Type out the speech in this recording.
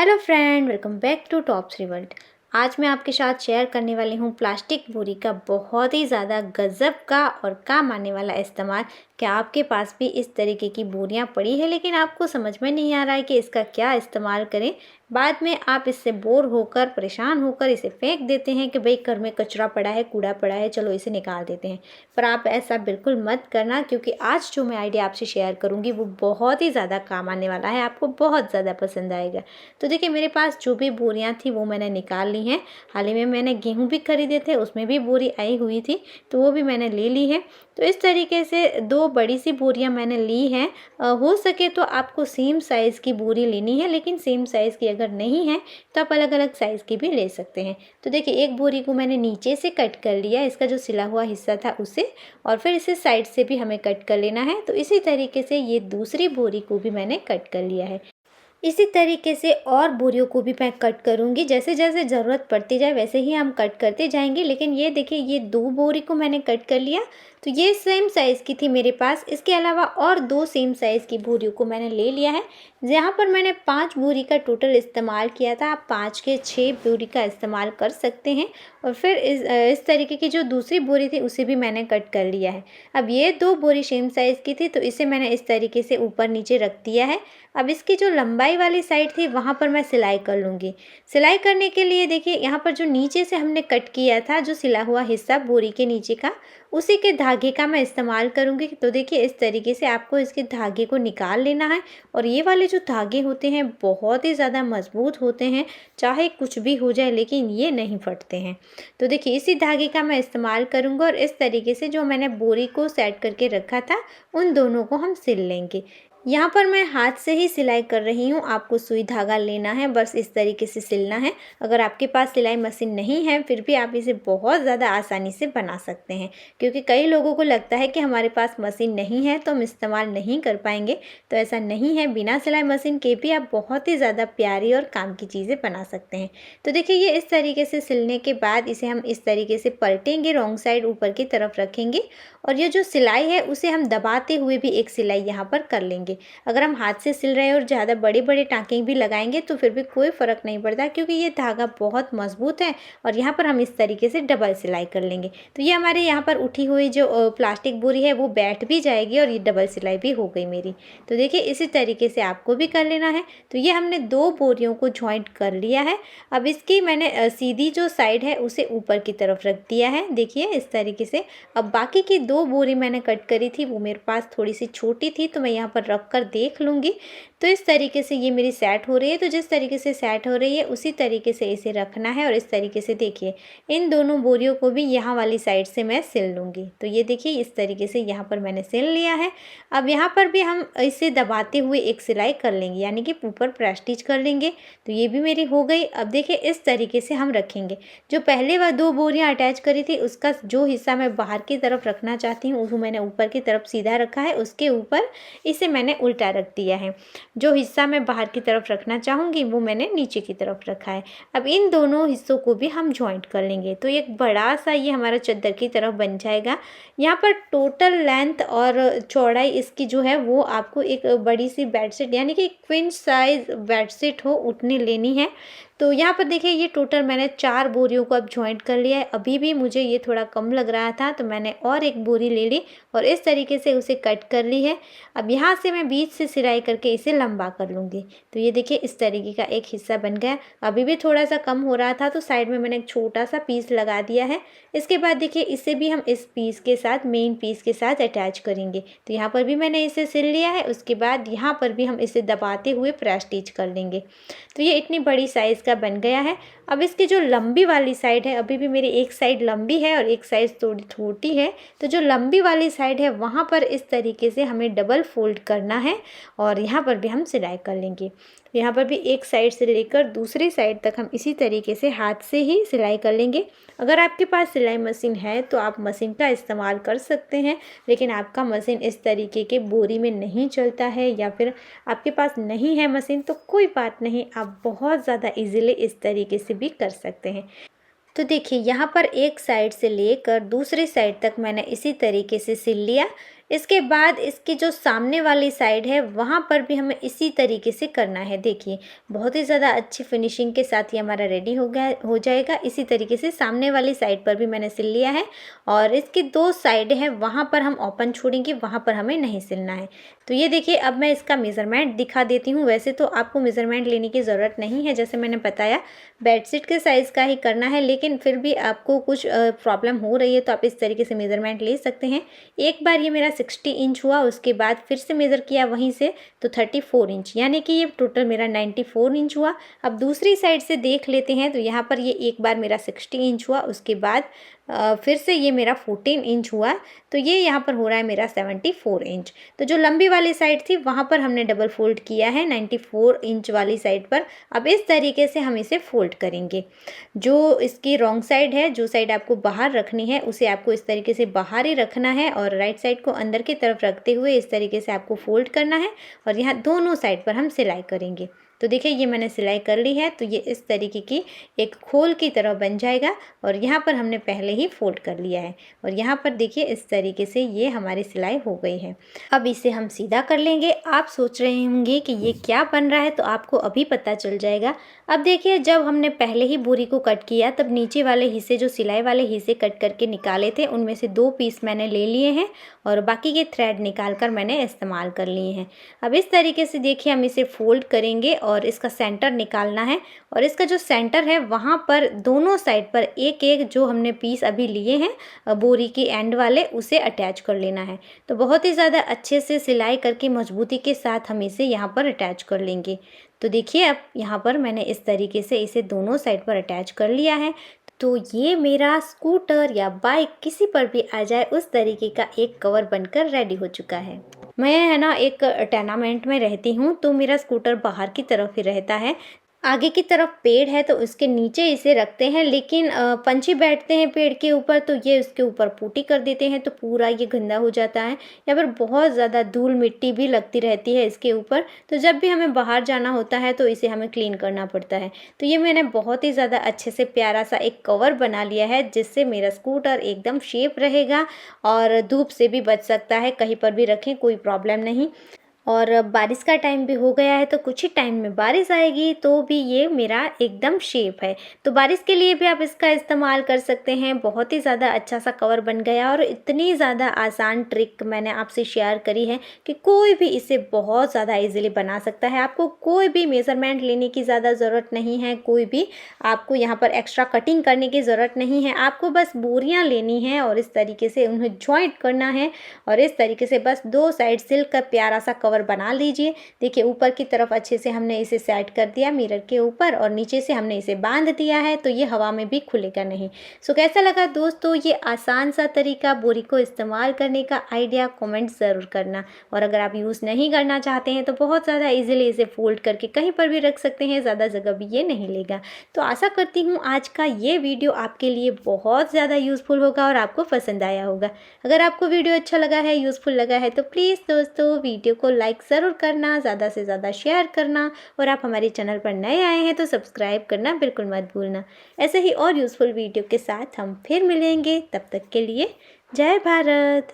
Hello friend, welcome back to tops revolt. आज मैं आपके साथ शेयर करने वाली हूँ प्लास्टिक बोरी का बहुत ही ज़्यादा गज़ब का और काम आने वाला इस्तेमाल। क्या आपके पास भी इस तरीके की बोरियां पड़ी है लेकिन आपको समझ में नहीं आ रहा है कि इसका क्या इस्तेमाल करें? बाद में आप इससे बोर होकर परेशान होकर इसे फेंक देते हैं कि भाई घर में कचरा पड़ा है, कूड़ा पड़ा है, चलो इसे निकाल देते हैं। पर आप ऐसा बिल्कुल मत करना, क्योंकि आज जो मैं आइडिया आपसे शेयर करूँगी वो बहुत ही ज़्यादा काम आने वाला है, आपको बहुत ज़्यादा पसंद आएगा। तो देखिए, मेरे पास जो भी बोरियां थी वो मैंने निकाल ली हैं। हाल ही में मैंने गेहूं भी खरीदे थे, उसमें भी बोरी आई हुई थी, तो वो भी मैंने ले ली है। तो इस तरीके से दो बड़ी सी बोरियां मैंने ली हैं। हो सके तो आपको सेम साइज़ की बोरी लेनी है, लेकिन सेम साइज़ की अगर नहीं है तो आप अलग अलग साइज़ की भी ले सकते हैं। तो देखिए, एक बोरी को मैंने नीचे से कट कर लिया, इसका जो सिला हुआ हिस्सा था उसे, और फिर इसे साइड से भी हमें कट कर लेना है। तो इसी तरीके से ये दूसरी बोरी को भी मैंने कट कर लिया है। इसी तरीके से और बोरियों को भी मैं कट करूँगी, जैसे जैसे ज़रूरत पड़ती जाए वैसे ही हम कट करते जाएंगे। लेकिन ये देखिए, ये दो बोरी को मैंने कट कर लिया, तो ये सेम साइज़ की थी मेरे पास। इसके अलावा और दो सेम साइज़ की बोरियों को मैंने ले लिया है। यहाँ पर मैंने 5 बोरी का टोटल इस्तेमाल किया था, आप 5 के 6 बोरी का इस्तेमाल कर सकते हैं। और फिर इस तरीके की जो दूसरी बोरी थी उसे भी मैंने कट कर लिया है। अब ये दो बोरी सेम साइज़ की थी, तो इसे मैंने इस तरीके से ऊपर नीचे रख दिया है। अब इसकी जो लंबाई वाली साइड थी वहाँ पर मैं सिलाई कर लूँगी। सिलाई करने के लिए देखिए, यहाँ पर जो नीचे से हमने कट किया था, जो सिला हुआ हिस्सा बोरी के नीचे का, उसी के धागे का मैं इस्तेमाल करूँगी। तो देखिए, इस तरीके से आपको इसके धागे को निकाल लेना है। और ये वाले जो धागे होते हैं बहुत ही ज़्यादा मजबूत होते हैं, चाहे कुछ भी हो जाए लेकिन ये नहीं फटते हैं। तो देखिए, इसी धागे का मैं इस्तेमाल करूँगा और इस तरीके से जो मैंने बोरी को सेट करके रखा था उन दोनों को हम सिल लेंगे। यहाँ पर मैं हाथ से ही सिलाई कर रही हूँ, आपको सुई धागा लेना है, बस इस तरीके से सिलना है। अगर आपके पास सिलाई मशीन नहीं है फिर भी आप इसे बहुत ज़्यादा आसानी से बना सकते हैं, क्योंकि कई लोगों को लगता है कि हमारे पास मशीन नहीं है तो हम इस्तेमाल नहीं कर पाएंगे। तो ऐसा नहीं है, बिना सिलाई मशीन के भी आप बहुत ही ज़्यादा प्यारी और काम की चीज़ें बना सकते हैं। तो देखिए, ये इस तरीके से सिलने के बाद इसे हम इस तरीके से पलटेंगे, रॉन्ग साइड ऊपर की तरफ रखेंगे, और ये जो सिलाई है उसे हम दबाते हुए भी एक सिलाई यहाँ पर कर लेंगे। अगर हम हाथ से सिल रहे हैं और ज़्यादा बड़े बड़े टाँके भी लगाएंगे तो फिर भी कोई फ़र्क नहीं पड़ता, क्योंकि ये धागा बहुत मजबूत है। और यहाँ पर हम इस तरीके से डबल सिलाई कर लेंगे, तो ये हमारे यहाँ पर उठी हुई जो प्लास्टिक बोरी है वो बैठ भी जाएगी और ये डबल सिलाई भी हो गई मेरी। तो देखिए, इसी तरीके से आपको भी कर लेना है। तो ये हमने दो बोरियों को जॉइंट कर लिया है। अब इसकी मैंने सीधी जो साइड है उसे ऊपर की तरफ रख दिया है, देखिए इस तरीके से। अब बाकी की दो बोरी मैंने कट करी थी, वो मेरे पास थोड़ी सी छोटी थी, तो मैं यहाँ पर रख कर देख लूँगी। तो इस तरीके से ये मेरी सेट हो रही है। तो जिस तरीके से सेट हो रही है उसी तरीके से इसे रखना है। और इस तरीके से देखिए, इन दोनों बोरियों को भी यहाँ वाली साइड से मैं सिल लूँगी। तो ये देखिए, इस तरीके से यहाँ पर मैंने सिल लिया है। अब यहाँ पर भी हम इसे दबाते हुए एक सिलाई कर लेंगे, यानी कि ऊपर प्रेस स्टिच कर लेंगे। तो ये भी मेरी हो गई। अब देखिए, इस तरीके से हम रखेंगे। जो पहले वह दो बोरियाँ अटैच करी थी उसका जो हिस्सा मैं बाहर की तरफ रखना चाहती हूँ उसको मैंने ऊपर की तरफ सीधा रखा है, उसके ऊपर इसे मैंने उल्टा रख दिया है। जो हिस्सा मैं बाहर की तरफ रखना चाहूँगी वो मैंने नीचे की तरफ रखा है। अब इन दोनों हिस्सों को भी हम जॉइंट कर लेंगे, तो एक बड़ा सा ये हमारा चद्दर की तरफ बन जाएगा। यहाँ पर टोटल लेंथ और चौड़ाई इसकी जो है वो आपको एक बड़ी सी बेडशीट, यानी कि क्वीन साइज बेडशीट हो उतनी लेनी है। तो यहाँ पर देखिए, ये टोटल मैंने 4 बोरियों को अब जॉइंट कर लिया है। अभी भी मुझे ये थोड़ा कम लग रहा था, तो मैंने और एक बोरी ले ली और इस तरीके से उसे कट कर ली है। अब यहाँ से मैं बीच से सिलाई करके इसे लंबा कर लूँगी। तो ये देखिए, इस तरीके का एक हिस्सा बन गया। अभी भी थोड़ा सा कम हो रहा था, तो साइड में मैंने एक छोटा सा पीस लगा दिया है। इसके बाद देखिए, इसे भी हम इस पीस के साथ, मेन पीस के साथ अटैच करेंगे। तो यहाँ पर भी मैंने इसे सिल लिया है। उसके बाद यहाँ पर भी हम इसे दबाते हुए प्रेस स्टिच कर लेंगे। तो ये इतनी बड़ी साइज़ का बन गया है। अब इसकी जो लंबी वाली साइड है, अभी भी मेरी एक साइड लंबी है और एक साइड थोड़ी छोटी है, तो जो लंबी वाली साइड है वहाँ पर इस तरीके से हमें डबल फोल्ड करना है और यहाँ पर भी हम सिलाई कर लेंगे। यहाँ पर भी एक साइड से लेकर दूसरी साइड तक हम इसी तरीके से हाथ से ही सिलाई कर लेंगे। अगर आपके पास सिलाई मशीन है तो आप मशीन का इस्तेमाल कर सकते हैं, लेकिन आपका मशीन इस तरीके के बोरी में नहीं चलता है या फिर आपके पास नहीं है मशीन, तो कोई बात नहीं, आप बहुत ज़्यादा इजीली इस तरीके से भी कर सकते हैं। तो देखिए, यहाँ पर एक साइड से लेकर दूसरी साइड तक मैंने इसी तरीके से सिल लिया। इसके बाद इसकी जो सामने वाली साइड है वहाँ पर भी हमें इसी तरीके से करना है। देखिए बहुत ही ज़्यादा अच्छी फिनिशिंग के साथ ये हमारा रेडी हो जाएगा। इसी तरीके से सामने वाली साइड पर भी मैंने सिल लिया है और इसकी 2 साइड हैं वहाँ पर हम ओपन छोड़ेंगे, वहाँ पर हमें नहीं सिलना है। तो ये देखिए अब मैं इसका मेज़रमेंट दिखा देती हूँ। वैसे तो आपको मेज़रमेंट लेने की ज़रूरत नहीं है, जैसे मैंने बताया बेडशीट के साइज़ का ही करना है, लेकिन फिर भी आपको कुछ प्रॉब्लम हो रही है तो आप इस तरीके से मेज़रमेंट ले सकते हैं। एक बार ये मेरा 60 इंच हुआ, उसके बाद फिर से मेज़र किया वहीं से तो 34 इंच, यानी कि ये टोटल मेरा 94 इंच हुआ। अब दूसरी साइड से देख लेते हैं तो यहाँ पर ये एक बार मेरा 60 इंच हुआ, उसके बाद फिर से ये मेरा 14 इंच हुआ, तो ये यहाँ पर हो रहा है मेरा 74 इंच। तो जो लंबी वाली साइड थी वहाँ पर हमने डबल फोल्ड किया है 94 इंच वाली साइड पर। अब इस तरीके से हम इसे फोल्ड करेंगे। जो इसकी रॉन्ग साइड है, जो साइड आपको बाहर रखनी है उसे आपको इस तरीके से बाहर ही रखना है और राइट साइड को अंदर की तरफ रखते हुए इस तरीके से आपको फोल्ड करना है और यहाँ दोनों साइड पर हम सिलाई करेंगे। तो देखिए ये मैंने सिलाई कर ली है, तो ये इस तरीके की एक खोल की तरह बन जाएगा और यहाँ पर हमने पहले ही फोल्ड कर लिया है और यहाँ पर देखिए इस तरीके से ये हमारी सिलाई हो गई है। अब इसे हम सीधा कर लेंगे। आप सोच रहे होंगे कि ये क्या बन रहा है, तो आपको अभी पता चल जाएगा। अब देखिए जब हमने पहले ही बोरी को कट किया तब नीचे वाले हिस्से, जो सिलाई वाले हिस्से कट करके निकाले थे, उनमें से 2 पीस मैंने ले लिए हैं और बाकी के थ्रेड निकाल कर मैंने इस्तेमाल कर लिए हैं। अब इस तरीके से देखिए हम इसे फोल्ड करेंगे और इसका सेंटर निकालना है और इसका जो सेंटर है वहाँ पर दोनों साइड पर एक एक जो हमने पीस अभी लिए हैं बोरी की एंड वाले, उसे अटैच कर लेना है। तो बहुत ही ज़्यादा अच्छे से सिलाई करके मजबूती के साथ हम इसे यहाँ पर अटैच कर लेंगे। तो देखिए अब यहाँ पर मैंने इस तरीके से इसे दोनों साइड पर अटैच कर लिया है। तो ये मेरा स्कूटर या बाइक किसी पर भी आ जाए उस तरीके का एक कवर बनकर रेडी हो चुका है। मैं है ना एक टेनामेंट में रहती हूँ, तो मेरा स्कूटर बाहर की तरफ ही रहता है। आगे की तरफ पेड़ है तो उसके नीचे इसे रखते हैं, लेकिन पंछी बैठते हैं पेड़ के ऊपर तो ये उसके ऊपर पुट्टी कर देते हैं, तो पूरा ये गंदा हो जाता है। या फिर बहुत ज़्यादा धूल मिट्टी भी लगती रहती है इसके ऊपर, तो जब भी हमें बाहर जाना होता है तो इसे हमें क्लीन करना पड़ता है। तो ये मैंने बहुत ही ज़्यादा अच्छे से प्यारा सा एक कवर बना लिया है, जिससे मेरा स्कूटर एकदम शेप रहेगा और धूप से भी बच सकता है। कहीं पर भी रखें कोई प्रॉब्लम नहीं। और बारिश का टाइम भी हो गया है, तो कुछ ही टाइम में बारिश आएगी तो भी ये मेरा एकदम शेप है। तो बारिश के लिए भी आप इसका इस्तेमाल कर सकते हैं। बहुत ही ज़्यादा अच्छा सा कवर बन गया और इतनी ज़्यादा आसान ट्रिक मैंने आपसे शेयर करी है कि कोई भी इसे बहुत ज़्यादा इजीली बना सकता है। आपको कोई भी मेज़रमेंट लेने की ज़्यादा ज़रूरत नहीं है, कोई भी आपको यहाँ पर एक्स्ट्रा कटिंग करने की ज़रूरत नहीं है। आपको बस बोरियाँ लेनी हैं और इस तरीके से उन्हें जॉइंट करना है और इस तरीके से बस 2 साइड सिल कर प्यारा सा कवर बना लीजिए। देखिए ऊपर की तरफ अच्छे से हमने इसे सेट कर दिया मिरर के ऊपर और नीचे से हमने इसे बांध दिया है, तो ये हवा में भी खुलेगा नहीं। सो कैसा लगा दोस्तों ये आसान सा तरीका बोरी को इस्तेमाल करने का? आइडिया कमेंट ज़रूर करना। और अगर आप यूज़ नहीं करना चाहते हैं तो बहुत ज़्यादा ईजिली इसे फोल्ड करके कहीं पर भी रख सकते हैं, ज़्यादा जगह भी ये नहीं लेगा। तो आशा करती हूँ आज का ये वीडियो आपके लिए बहुत ज़्यादा यूज़फुल होगा और आपको पसंद आया होगा। अगर आपको वीडियो अच्छा लगा है, यूज़फुल लगा है, तो प्लीज़ दोस्तों वीडियो को लाइक ज़रूर करना, ज़्यादा से ज़्यादा शेयर करना और आप हमारे चैनल पर नए आए हैं तो सब्सक्राइब करना बिल्कुल मत भूलना। ऐसे ही और यूज़फुल वीडियो के साथ हम फिर मिलेंगे, तब तक के लिए जय भारत।